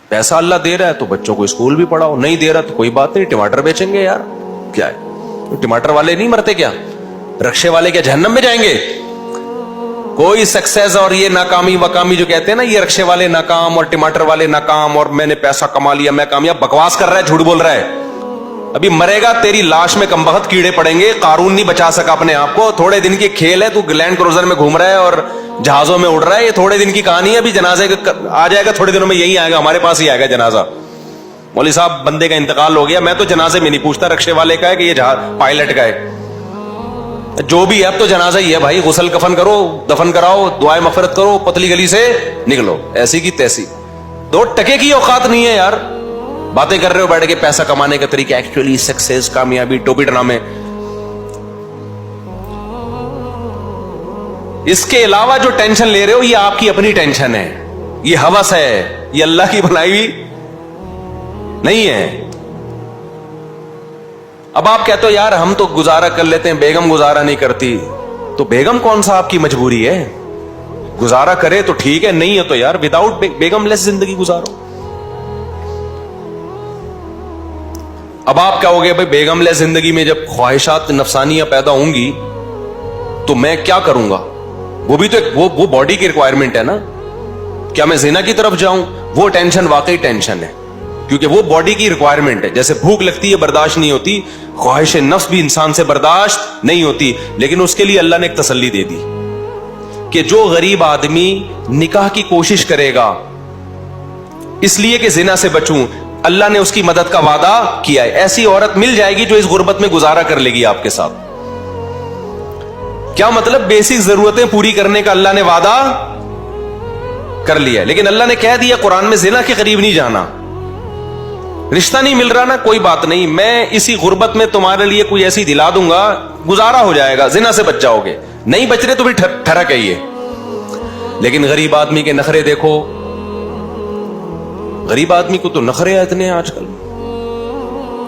پیسہ اللہ دے رہا ہے تو بچوں کو اسکول بھی پڑھاؤ, نہیں دے رہا تو کوئی بات نہیں, ٹماٹر بیچیں گے یار, کیا ہے, ٹماٹر والے نہیں مرتے کیا, رکشے والے کیا جہنم میں جائیں گے؟ کوئی سکسیس اور یہ ناکامی وکامی جو کہتے ہیں نا, یہ رکشے والے ناکام اور ٹماٹر والے ناکام اور میں نے پیسہ کما لیا میں کامیاب, بکواس کر رہا ہے, جھوٹ بول رہا ہے. ابھی مرے گا, تیری لاش میں کم بخت کیڑے پڑیں گے, قارون نہیں بچا سکا اپنے آپ کو, تھوڑے دن کی کھیل ہے, تو لینڈ کروزر میں گھوم رہا ہے اور جہازوں میں اڑ رہا ہے, یہ تھوڑے دن کی کہانی ہے. ابھی جنازے آ جائے گا تھوڑے دنوں میں, یہی آئے گا, ہمارے پاس ہی آئے گا جنازہ. مولوی صاحب بندے کا انتقال ہو گیا, میں تو جنازے میں نہیں پوچھتا رکشے والے کا ہے کہ یہ پائلٹ کا ہے, جو بھی ہے اب تو جنازہ ہی ہے بھائی, غسل کفن کرو, دفن کراؤ, دعائیں مغفرت کرو, پتلی گلی سے نکلو, ایسی کی تیسی. 2 ٹکے کی اوقات نہیں ہے یار, باتیں کر رہے ہو بیٹھ کے پیسہ کمانے کا طریقہ, ایکچولی سکسیس, کامیابی, ٹوپی ڈرامے. اس کے علاوہ جو ٹینشن لے رہے ہو یہ آپ کی اپنی ٹینشن ہے, یہ ہوس ہے, یہ اللہ کی بنائی ہوئی نہیں ہے. اب آپ کہتے ہو یار ہم تو گزارا کر لیتے ہیں, بیگم گزارا نہیں کرتی, تو بیگم کون سا آپ کی مجبوری ہے؟ گزارا کرے تو ٹھیک ہے, نہیں ہے تو یار وداؤٹ بیگم لیس زندگی گزارو. اب آپ کہو گے بھائی بیگم لیس زندگی میں جب خواہشات نفسانیاں پیدا ہوں گی تو میں کیا کروں گا؟ وہ بھی تو وہ باڈی کی ریکوائرمنٹ ہے نا, کیا میں زنا کی طرف جاؤں؟ وہ ٹینشن واقعی ٹینشن ہے, کیونکہ وہ باڈی کی ریکوائرمنٹ ہے. جیسے بھوک لگتی ہے برداشت نہیں ہوتی, خواہش نفس بھی انسان سے برداشت نہیں ہوتی, لیکن اس کے لیے اللہ نے ایک تسلی دے دی کہ جو غریب آدمی نکاح کی کوشش کرے گا اس لیے کہ زنا سے بچوں, اللہ نے اس کی مدد کا وعدہ کیا ہے. ایسی عورت مل جائے گی جو اس غربت میں گزارا کر لے گی آپ کے ساتھ. کیا مطلب؟ بیسک ضرورتیں پوری کرنے کا اللہ نے وعدہ کر لیا ہے, لیکن اللہ نے کہہ دیا قرآن میں زنا کے قریب نہیں جانا. رشتہ نہیں مل رہا نا, کوئی بات نہیں, میں اسی غربت میں تمہارے لیے کوئی ایسی دلا دوں گا, گزارا ہو جائے گا, زنا سے بچ جاؤ گے. نہیں بچ رہے تو بھی ٹھرک ہے یہ. لیکن غریب آدمی کے نخرے دیکھو, غریب آدمی کو تو نخرے اتنے ہیں آج کل.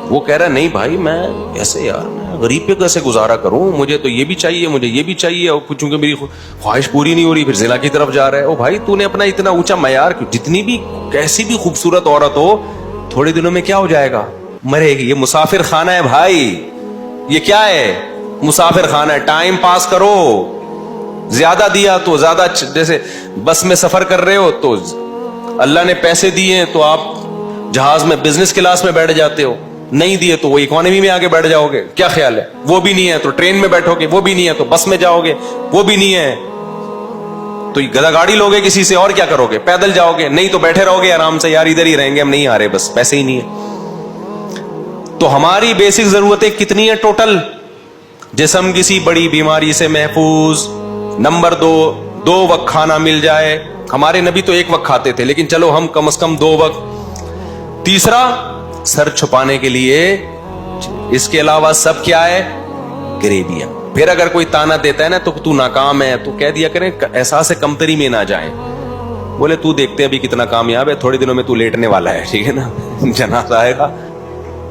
وہ کہہ رہا ہے نہیں بھائی میں ایسے یار میں غریب پہ کیسے گزارا کروں, مجھے تو یہ بھی چاہیے, مجھے یہ بھی چاہیے, اور چونکہ میری خواہش پوری نہیں ہو رہی, پھر زنا کی طرف جا رہا ہے. او بھائی تو نے اپنا اتنا اونچا معیار کیوں؟ جتنی بھی کیسی بھی خوبصورت عورت ہو تھوڑے دنوں میں کیا ہو جائے گا؟ مرے گی. یہ مسافر خانہ ہے بھائی, یہ کیا ہے؟ مسافر خانہ ہے. ٹائم پاس کرو, زیادہ دیا تو زیادہ, جیسے بس میں سفر کر رہے ہو تو اللہ نے پیسے دیے ہیں تو آپ جہاز میں بزنس کلاس میں بیٹھ جاتے ہو, نہیں دیے تو وہ اکانومی میں آگے بیٹھ جاؤ گے. کیا خیال ہے؟ وہ بھی نہیں ہے تو ٹرین میں بیٹھو گے, وہ بھی نہیں ہے تو بس میں جاؤ گے, وہ بھی نہیں ہے تو گدا گاڑی لوگے کسی سے, اور کیا کرو گے؟ پیدل جاؤ گے, نہیں تو بیٹھے رہو گے آرام سے, یار ادھر ہی رہیں گے, ہم نہیں آ رہے, بس پیسے ہی نہیں ہے. تو ہماری بیسک ضرورتیں کتنی ہیں ٹوٹل؟ جسم کسی بڑی بیماری سے محفوظ. نمبر 2 وقت کھانا مل جائے. ہمارے نبی تو 1 وقت کھاتے تھے, لیکن چلو ہم کم از کم 2 وقت. تیسرا, سر چھپانے کے لیے, اس کے علاوہ سب کیا ہے؟ غریبیاں. پھر اگر کوئی تانا دیتا ہے نا تو ناکام ہے, تو کہہ دیا کریں احساس کمتری میں نہ جائیں. بولے تو دیکھتے ابھی کتنا کامیاب ہے, تھوڑے دنوں میں تو لیٹنے والا ہے, ٹھیک ہے نا, جنازہ آئے گا.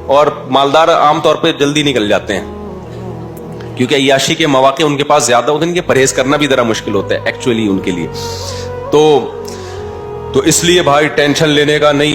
اور مالدار عام طور پہ جلدی نکل جاتے ہیں کیونکہ عیاشی کے مواقع ان کے پاس زیادہ ہوتے ہیں, ان کے پرہیز کرنا بھی ذرا مشکل ہوتا ہے ایکچولی ان کے لیے. تو اس لیے بھائی ٹینشن لینے کا نہیں.